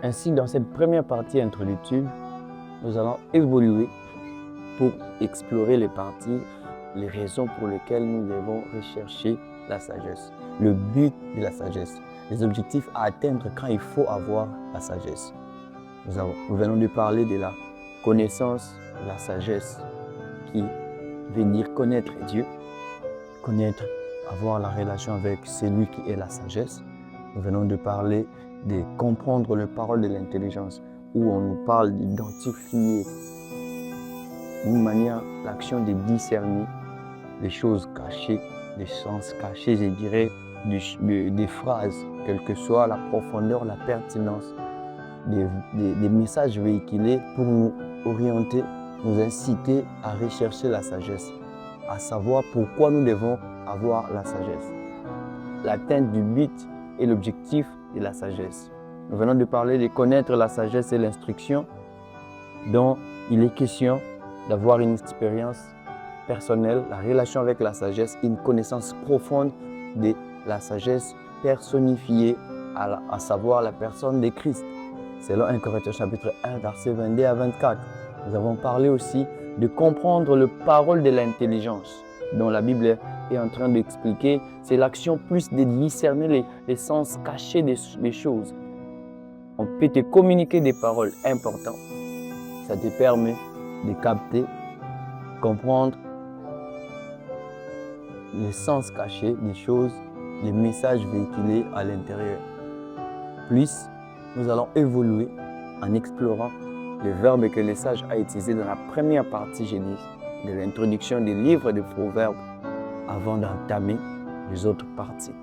Ainsi, dans cette première partie introductive, nous allons évoluer pour explorer les parties, les raisons pour lesquelles nous devons rechercher la sagesse, le but de la sagesse, les objectifs à atteindre quand il faut avoir la sagesse. Nous venons de parler de la connaissance, la sagesse, qui veut dire connaître Dieu, connaître, avoir la relation avec celui qui est la sagesse. Nous venons de parler de comprendre les paroles de l'intelligence, où on nous parle d'identifier d'une manière l'action de discerner les choses cachées, les sens cachés, je dirais, des phrases, quelle que soit la profondeur, la pertinence des messages véhiculés pour nous orienter, nous inciter à rechercher la sagesse, à savoir pourquoi nous devons avoir la sagesse, l'atteinte du but et l'objectif de la sagesse. Nous venons de parler de connaître la sagesse et l'instruction, dont il est question d'avoir une expérience personnelle, la relation avec la sagesse, une connaissance profonde de la sagesse personnifiée, à savoir la personne de Christ. Selon 1 Corinthiens chapitre 1, versets 22 à 24. Nous avons parlé aussi de comprendre les paroles de l'intelligence, dont la Bible est en train d'expliquer. C'est l'action plus de discerner les sens cachés des choses. On peut te communiquer des paroles importantes. Ça te permet de capter, comprendre les sens cachés des choses, les messages véhiculés à l'intérieur. Plus, nous allons évoluer en explorant le verbe que le sage a utilisé dans la première partie, j'ai dit, de l'introduction des livres de Proverbes, avant d'entamer les autres parties.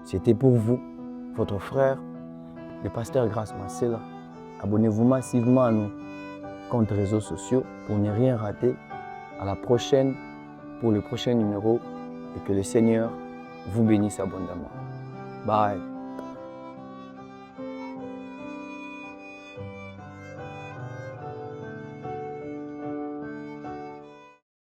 C'était pour vous, votre frère, le pasteur Grace Marcella. Abonnez-vous massivement à nos comptes réseaux sociaux pour ne rien rater. À la prochaine pour le prochain numéro et que le Seigneur vous bénisse abondamment. Bye.